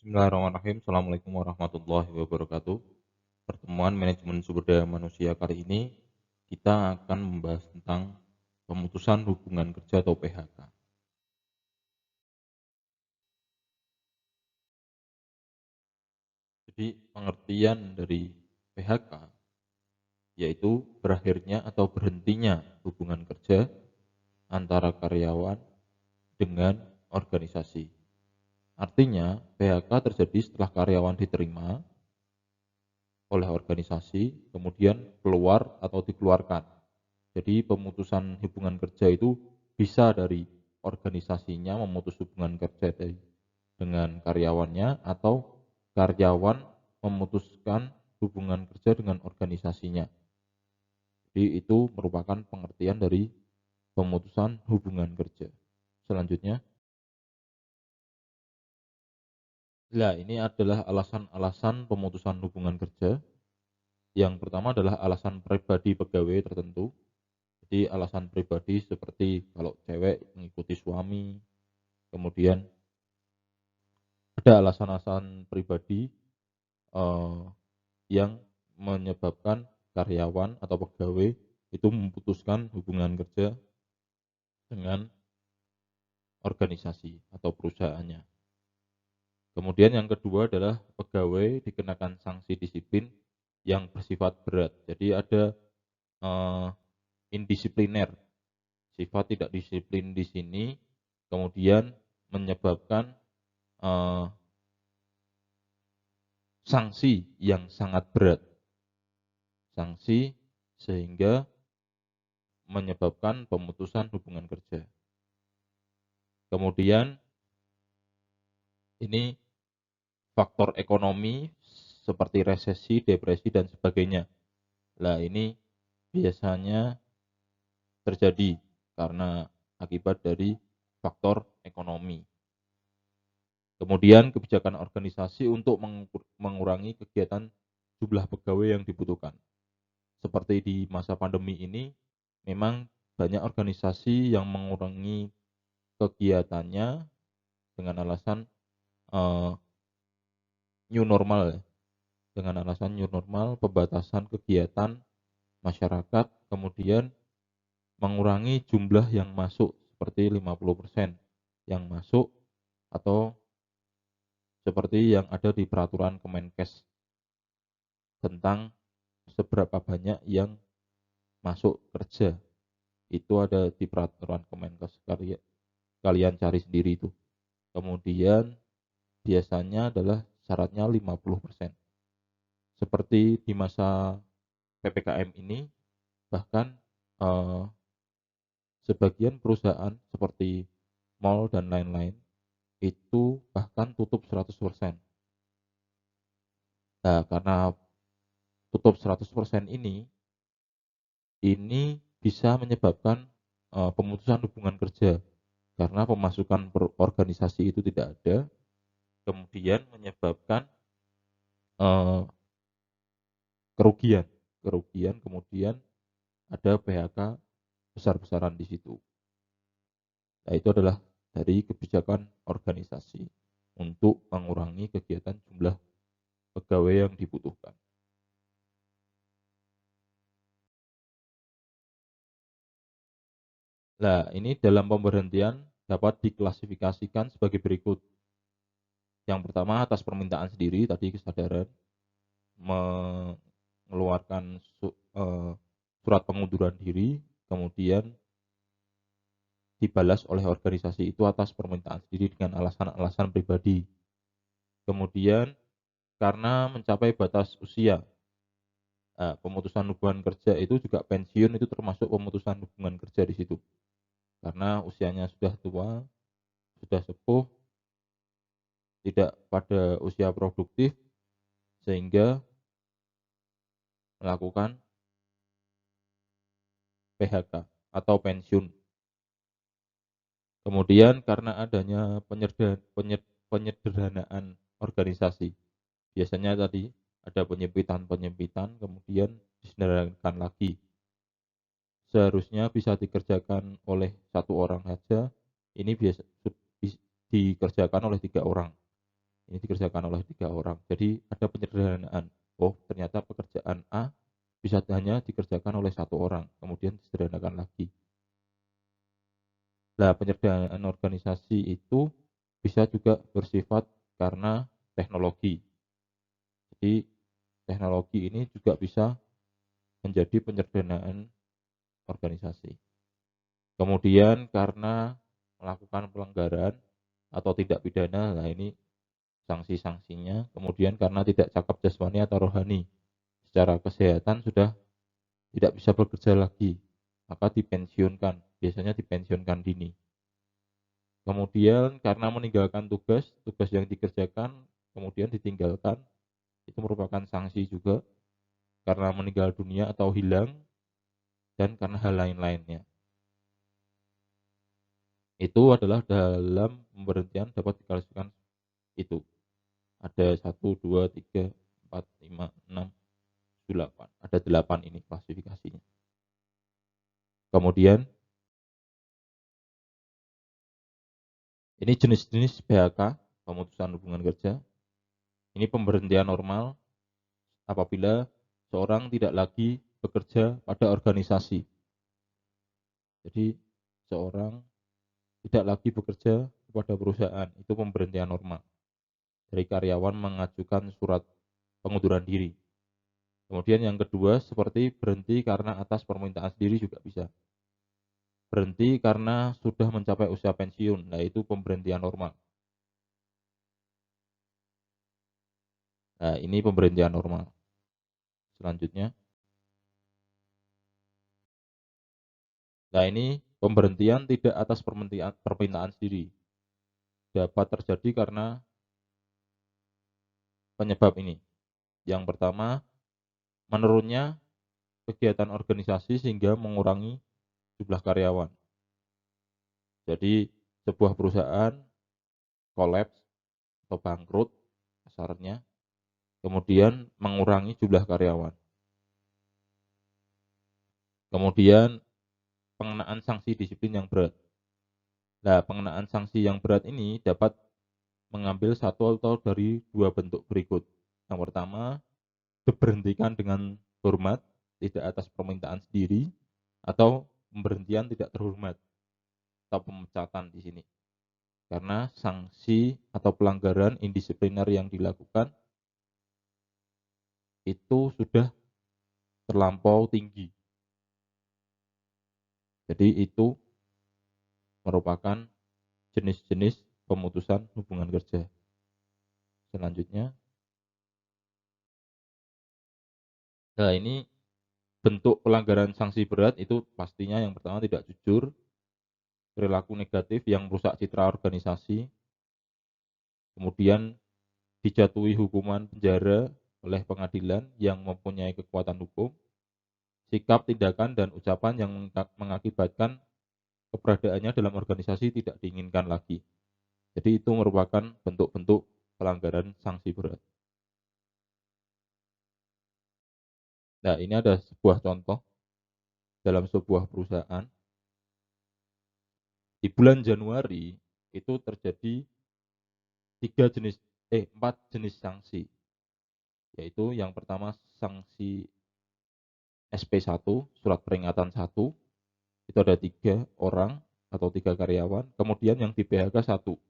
Bismillahirrahmanirrahim. Assalamualaikum warahmatullahi wabarakatuh. Pertemuan manajemen sumber daya manusia kali ini kita akan membahas tentang pemutusan hubungan kerja atau PHK. Jadi pengertian dari PHK yaitu berakhirnya atau berhentinya hubungan kerja antara karyawan dengan organisasi. Artinya PHK terjadi setelah karyawan diterima oleh organisasi, kemudian keluar atau dikeluarkan. Jadi pemutusan hubungan kerja itu bisa dari organisasinya memutus hubungan kerja dengan karyawannya atau karyawan memutuskan hubungan kerja dengan organisasinya. Jadi itu merupakan pengertian dari pemutusan hubungan kerja. Selanjutnya, ini adalah alasan-alasan pemutusan hubungan kerja. Yang pertama adalah alasan pribadi pegawai tertentu. Jadi alasan pribadi seperti kalau cewek mengikuti suami, kemudian ada alasan-alasan pribadi yang menyebabkan karyawan atau pegawai itu memutuskan hubungan kerja dengan organisasi atau perusahaannya. Kemudian yang kedua adalah pegawai dikenakan sanksi disiplin yang bersifat berat. Jadi ada indisipliner, sifat tidak disiplin di sini, kemudian menyebabkan sanksi yang sangat berat, sanksi sehingga menyebabkan pemutusan hubungan kerja. Kemudian ini faktor ekonomi seperti resesi, depresi dan sebagainya. Nah, ini biasanya terjadi karena akibat dari faktor ekonomi. Kemudian kebijakan organisasi untuk mengurangi kegiatan jumlah pegawai yang dibutuhkan. Seperti di masa pandemi ini, memang banyak organisasi yang mengurangi kegiatannya dengan alasan new normal, dengan alasan new normal, pembatasan kegiatan masyarakat, kemudian mengurangi jumlah yang masuk seperti 50% yang masuk atau seperti yang ada di peraturan Kemenkes tentang seberapa banyak yang masuk kerja. Itu ada di peraturan Kemenkes, kalian cari sendiri itu. Kemudian biasanya adalah syaratnya 50%. Seperti di masa PPKM ini, bahkan sebagian perusahaan seperti mall dan lain-lain itu bahkan tutup 100%. Nah, karena tutup 100% ini bisa menyebabkan pemutusan hubungan kerja karena pemasukan organisasi itu tidak ada, kemudian menyebabkan kerugian, kemudian ada PHK besar-besaran di situ. Nah, itu adalah dari kebijakan organisasi untuk mengurangi kegiatan jumlah pegawai yang dibutuhkan. Nah, ini dalam pemberhentian dapat diklasifikasikan sebagai berikut. Yang pertama atas permintaan sendiri, tadi kesadaran, mengeluarkan surat pengunduran diri, kemudian dibalas oleh organisasi itu atas permintaan sendiri dengan alasan-alasan pribadi. Kemudian karena mencapai batas usia, pemutusan hubungan kerja itu juga pensiun itu termasuk pemutusan hubungan kerja di situ. Karena usianya sudah tua, sudah sepuh, tidak pada usia produktif, sehingga melakukan PHK atau pensiun. Kemudian karena adanya penyederhanaan organisasi, biasanya tadi ada penyempitan, kemudian disederhanakan lagi. Seharusnya bisa dikerjakan oleh satu orang saja, ini biasa dikerjakan oleh 3 orang. ini dikerjakan oleh 3 orang. Jadi ada penyederhanaan. Oh, ternyata pekerjaan A bisa hanya dikerjakan oleh 1 orang, kemudian disederhanakan lagi. Nah, penyederhanaan organisasi itu bisa juga bersifat karena teknologi. Jadi teknologi ini juga bisa menjadi penyederhanaan organisasi. Kemudian karena melakukan pelanggaran atau tidak pidana, nah ini sanksi-sanksinya. Kemudian karena tidak cakap jasmani atau rohani, secara kesehatan sudah tidak bisa bekerja lagi, maka dipensiunkan, biasanya dipensiunkan dini. Kemudian karena meninggalkan tugas yang dikerjakan kemudian ditinggalkan, itu merupakan sanksi juga karena meninggal dunia atau hilang dan karena hal lain-lainnya. Itu adalah dalam pemberhentian dapat diklasifikasikan itu. Ada 1, 2, 3, 4, 5, 6, 8. Ada 8 ini klasifikasinya. Kemudian ini jenis-jenis PHK, pemutusan hubungan kerja. Ini pemberhentian normal apabila seorang tidak lagi bekerja pada organisasi. Jadi seorang tidak lagi bekerja kepada perusahaan, itu pemberhentian normal. Dari karyawan mengajukan surat pengunduran diri. Kemudian yang kedua seperti berhenti karena atas permintaan sendiri juga bisa. Berhenti karena sudah mencapai usia pensiun, nah itu pemberhentian normal. Nah ini pemberhentian normal. Selanjutnya, nah ini pemberhentian tidak atas permintaan sendiri. Dapat terjadi karena penyebab ini. Yang pertama, menurunnya kegiatan organisasi sehingga mengurangi jumlah karyawan. Jadi sebuah perusahaan kolaps atau bangkrut kasarnya, kemudian mengurangi jumlah karyawan. Kemudian pengenaan sanksi disiplin yang berat. Nah, pengenaan sanksi yang berat ini dapat mengambil satu atau dari 2 bentuk berikut. Yang pertama, diberhentikan dengan hormat, tidak atas permintaan sendiri, atau pemberhentian tidak terhormat, atau pemecatan di sini. Karena sanksi atau pelanggaran indisipliner yang dilakukan itu sudah terlampau tinggi. Jadi itu merupakan jenis-jenis pemutusan hubungan kerja. Selanjutnya, nah ini bentuk pelanggaran sanksi berat itu pastinya yang pertama tidak jujur, perilaku negatif yang merusak citra organisasi, kemudian dijatuhi hukuman penjara oleh pengadilan yang mempunyai kekuatan hukum, sikap, tindakan, dan ucapan yang mengakibatkan keberadaannya dalam organisasi tidak diinginkan lagi. Jadi itu merupakan bentuk-bentuk pelanggaran sanksi berat. Nah, ini ada sebuah contoh dalam sebuah perusahaan. Di bulan Januari itu terjadi 4 jenis sanksi. Yaitu yang pertama sanksi SP1, surat peringatan 1, itu ada 3 orang atau 3 karyawan, kemudian yang di PHK 1.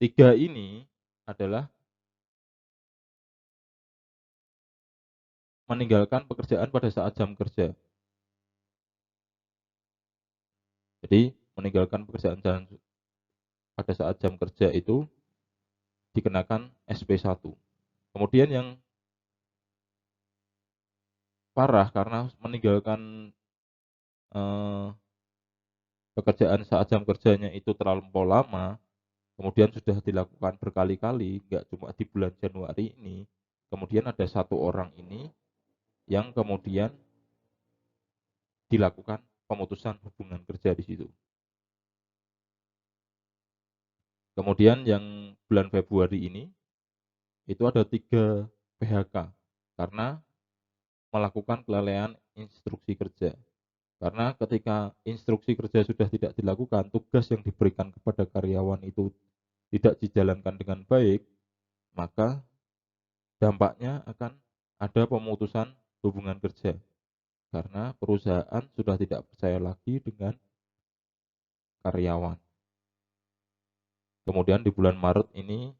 3 ini adalah meninggalkan pekerjaan pada saat jam kerja. Jadi meninggalkan pekerjaan pada saat jam kerja itu dikenakan SP1. Kemudian yang parah karena meninggalkan pekerjaan saat jam kerjanya itu terlalu lama, kemudian sudah dilakukan berkali-kali, nggak cuma di bulan Januari ini, kemudian ada 1 orang ini yang kemudian dilakukan pemutusan hubungan kerja di situ. Kemudian yang bulan Februari ini, itu ada 3 PHK karena melakukan kelalaian instruksi kerja. Karena ketika instruksi kerja sudah tidak dilakukan, tugas yang diberikan kepada karyawan itu tidak dijalankan dengan baik, maka dampaknya akan ada pemutusan hubungan kerja karena perusahaan sudah tidak percaya lagi dengan karyawan. Kemudian di bulan Maret ini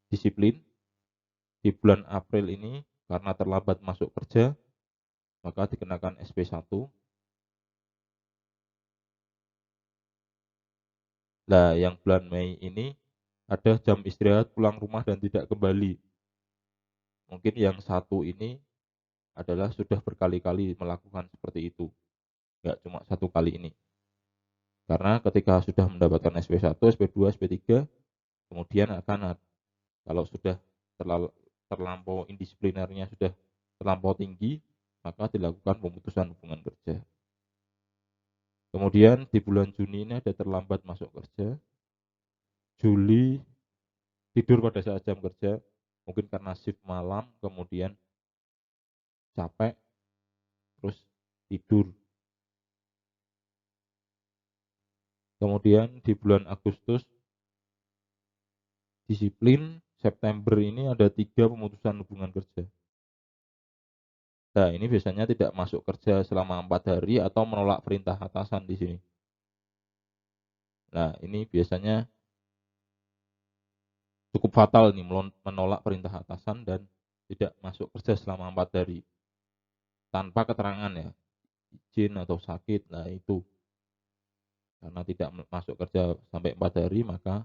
disiplin, di bulan April ini karena terlambat masuk kerja, maka dikenakan SP1. Nah, yang bulan Mei ini ada jam istirahat pulang rumah dan tidak kembali. Mungkin yang satu ini adalah sudah berkali-kali melakukan seperti itu, nggak cuma satu kali ini. Karena ketika sudah mendapatkan SP1, SP2, SP3, kemudian akan kalau sudah terlampau indisiplinernya sudah terlampau tinggi, maka dilakukan pemutusan hubungan kerja. Kemudian di bulan Juni ini ada terlambat masuk kerja. Juli tidur pada saat jam kerja, mungkin karena shift malam, kemudian capek, terus tidur. Kemudian di bulan Agustus disiplin, September ini ada 3 pemutusan hubungan kerja. Nah, ini biasanya tidak masuk kerja selama 4 hari atau menolak perintah atasan di sini. Nah, ini biasanya cukup fatal nih menolak perintah atasan dan tidak masuk kerja selama 4 hari tanpa keterangan ya, izin atau sakit. Nah, itu karena tidak masuk kerja sampai 4 hari maka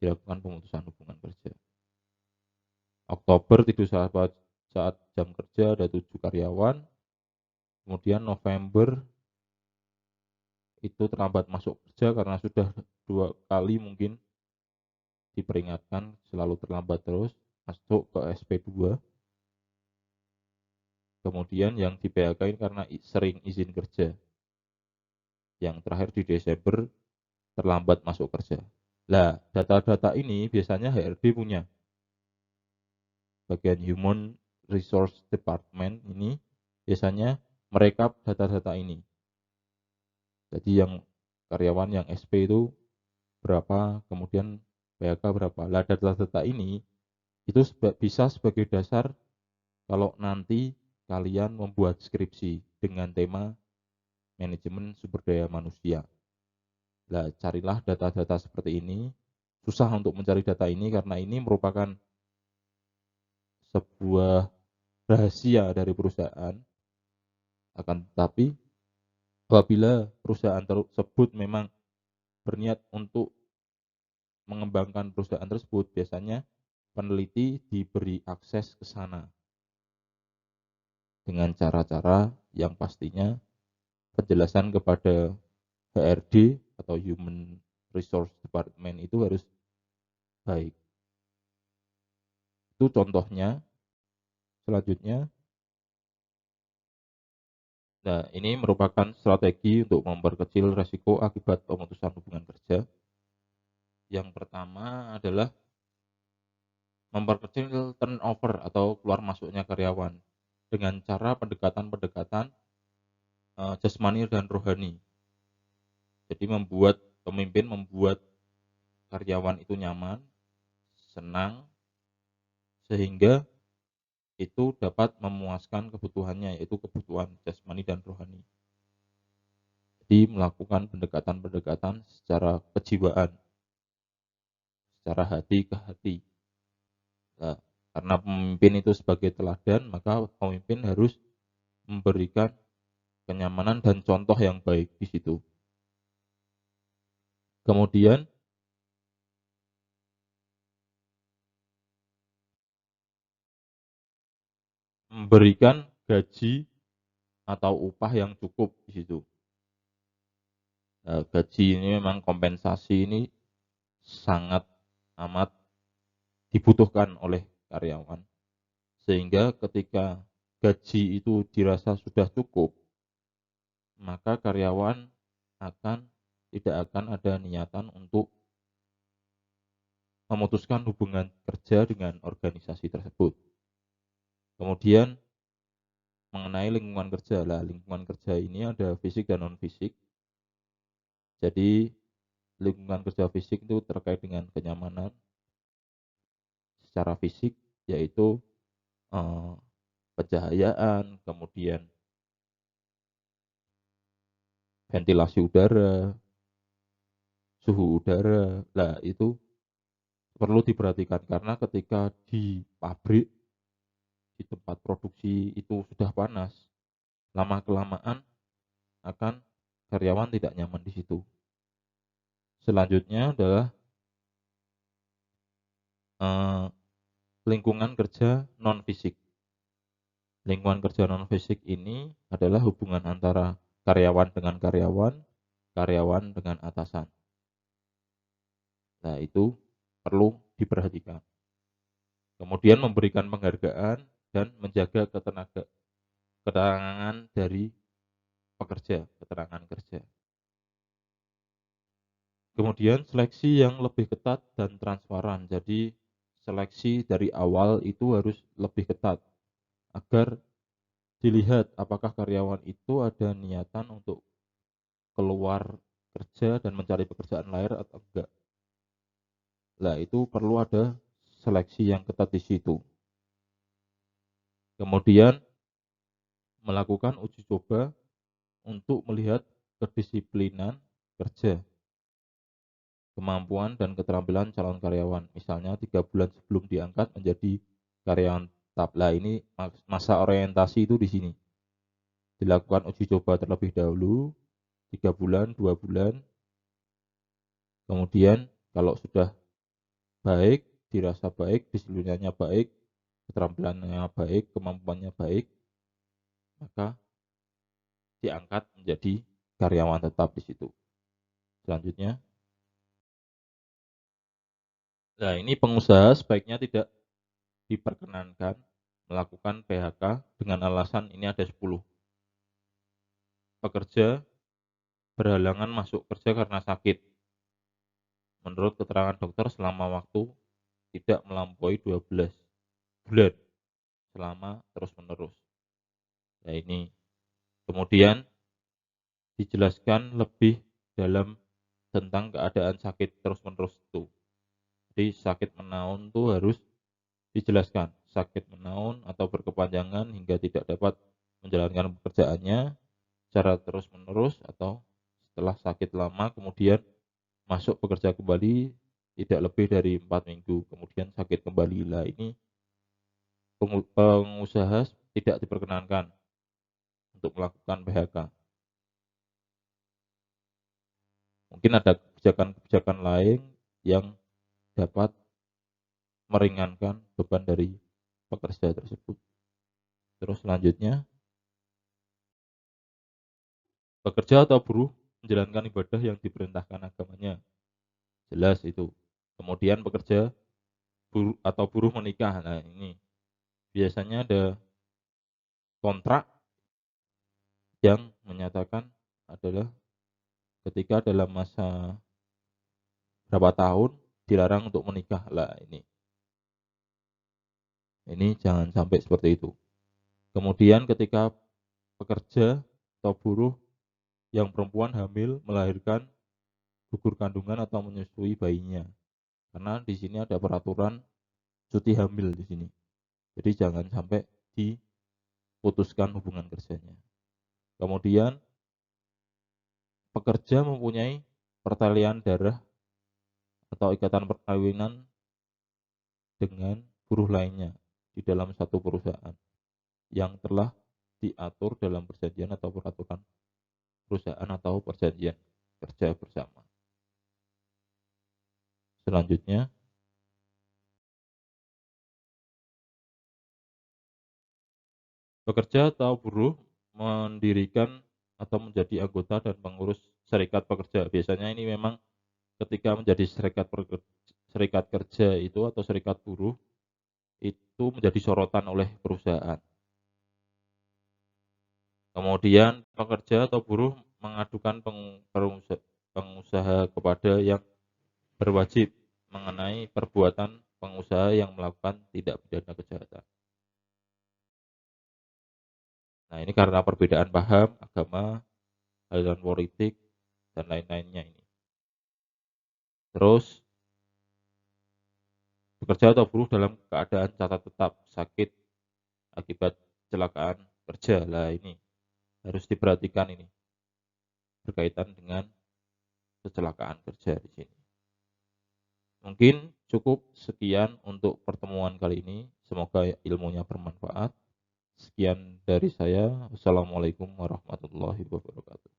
dilakukan pemutusan hubungan kerja. Oktober tidur saat jam kerja ada 7 karyawan. Kemudian November itu terlambat masuk kerja karena sudah 2 kali mungkin diperingatkan selalu terlambat terus masuk ke SP2. Kemudian yang di PHK karena sering izin kerja. Yang terakhir di Desember terlambat masuk kerja. Nah, data-data ini biasanya HRD punya. Bagian Human Resource Department ini biasanya merekap data-data ini. Jadi yang karyawan yang SP itu berapa, kemudian PHK berapa. Nah, data-data ini itu bisa sebagai dasar kalau nanti kalian membuat skripsi dengan tema manajemen sumber daya manusia. Nah, carilah data-data seperti ini. Susah untuk mencari data ini karena ini merupakan sebuah rahasia dari perusahaan. Akan tetapi, apabila perusahaan tersebut memang berniat untuk mengembangkan perusahaan tersebut, biasanya peneliti diberi akses ke sana dengan cara-cara yang pastinya penjelasan kepada HRD atau Human Resource Department itu harus baik. Itu contohnya. Selanjutnya, nah ini merupakan strategi untuk memperkecil resiko akibat pemutusan hubungan kerja. Yang pertama adalah memperkecil turnover atau keluar masuknya karyawan dengan cara pendekatan-pendekatan jasmani dan rohani. Jadi pemimpin membuat karyawan itu nyaman, senang, sehingga itu dapat memuaskan kebutuhannya, yaitu kebutuhan jasmani dan rohani. Jadi melakukan pendekatan-pendekatan secara kejiwaan, secara hati ke hati. Nah, karena pemimpin itu sebagai teladan, maka pemimpin harus memberikan kenyamanan dan contoh yang baik di situ. Kemudian memberikan gaji atau upah yang cukup di situ. Nah, gaji ini memang kompensasi ini sangat amat dibutuhkan oleh karyawan. Sehingga ketika gaji itu dirasa sudah cukup, maka karyawan tidak akan ada niatan untuk memutuskan hubungan kerja dengan organisasi tersebut. Kemudian mengenai lingkungan kerja. Lingkungan kerja ini ada fisik dan non fisik. Jadi lingkungan kerja fisik itu terkait dengan kenyamanan secara fisik, yaitu pencahayaan, kemudian ventilasi udara, suhu udara. Nah, itu perlu diperhatikan karena ketika di pabrik, di tempat produksi itu sudah panas, lama-kelamaan akan karyawan tidak nyaman di situ. Selanjutnya adalah lingkungan kerja non-fisik. Lingkungan kerja non-fisik ini adalah hubungan antara karyawan dengan karyawan, karyawan dengan atasan. Nah, itu perlu diperhatikan. Kemudian memberikan penghargaan dan menjaga keterangan dari pekerja, keterangan kerja. Kemudian seleksi yang lebih ketat dan transparan. Jadi seleksi dari awal itu harus lebih ketat agar dilihat apakah karyawan itu ada niatan untuk keluar kerja dan mencari pekerjaan lain atau enggak. Nah, itu perlu ada seleksi yang ketat di situ. Kemudian melakukan uji coba untuk melihat kedisiplinan kerja, kemampuan dan keterampilan calon karyawan. Misalnya 3 bulan sebelum diangkat menjadi karyawan tetap. Nah, ini masa orientasi itu di sini. Dilakukan uji coba terlebih dahulu 3 bulan, 2 bulan. Kemudian kalau sudah baik, dirasa baik, disiplinannya baik, keterampilannya baik, kemampuannya baik, maka diangkat menjadi karyawan tetap di situ. Selanjutnya, nah ini pengusaha sebaiknya tidak diperkenankan melakukan PHK dengan alasan ini ada 10. Pekerja berhalangan masuk kerja karena sakit. Menurut keterangan dokter selama waktu tidak melampaui 12 bulan selama terus-menerus. Nah ini kemudian dijelaskan lebih dalam tentang keadaan sakit terus-menerus itu. Jadi sakit menaun itu harus dijelaskan. Sakit menaun atau berkepanjangan hingga tidak dapat menjalankan pekerjaannya secara terus-menerus atau setelah sakit lama kemudian masuk bekerja kembali tidak lebih dari 4 minggu kemudian sakit kembali. Lah ini pengusaha tidak diperkenankan untuk melakukan PHK. Mungkin ada kebijakan-kebijakan lain yang dapat meringankan beban dari pekerja tersebut. Terus selanjutnya, pekerja atau buruh menjalankan ibadah yang diperintahkan agamanya. Jelas itu. Kemudian pekerja atau buruh menikah. Nah, ini biasanya ada kontrak yang menyatakan adalah ketika dalam masa berapa tahun dilarang untuk menikah. Lah ini jangan sampai seperti itu. Kemudian ketika pekerja atau buruh yang perempuan hamil melahirkan gugur kandungan atau menyusui bayinya. Karena di sini ada peraturan cuti hamil di sini. Jadi jangan sampai diputuskan hubungan kerjanya. Kemudian pekerja mempunyai pertalian darah atau ikatan perkawinan dengan buruh lainnya di dalam satu perusahaan yang telah diatur dalam perjanjian atau peraturan perusahaan atau perjanjian kerja bersama. Selanjutnya, pekerja atau buruh mendirikan atau menjadi anggota dan pengurus serikat pekerja. Biasanya ini memang ketika menjadi serikat kerja itu atau serikat buruh itu menjadi sorotan oleh perusahaan. Kemudian pekerja atau buruh mengadukan pengusaha kepada yang berwajib mengenai perbuatan pengusaha yang melakukan tindak pidana kejahatan. Nah, ini karena perbedaan paham, agama, aliran politik, dan lain-lainnya ini. Terus bekerja atau buruh dalam keadaan catat tetap sakit akibat kecelakaan kerja. Lah ini harus diperhatikan ini berkaitan dengan kecelakaan kerja di sini. Mungkin cukup sekian untuk pertemuan kali ini. Semoga ilmunya bermanfaat. Sekian dari saya. Wassalamualaikum warahmatullahi wabarakatuh.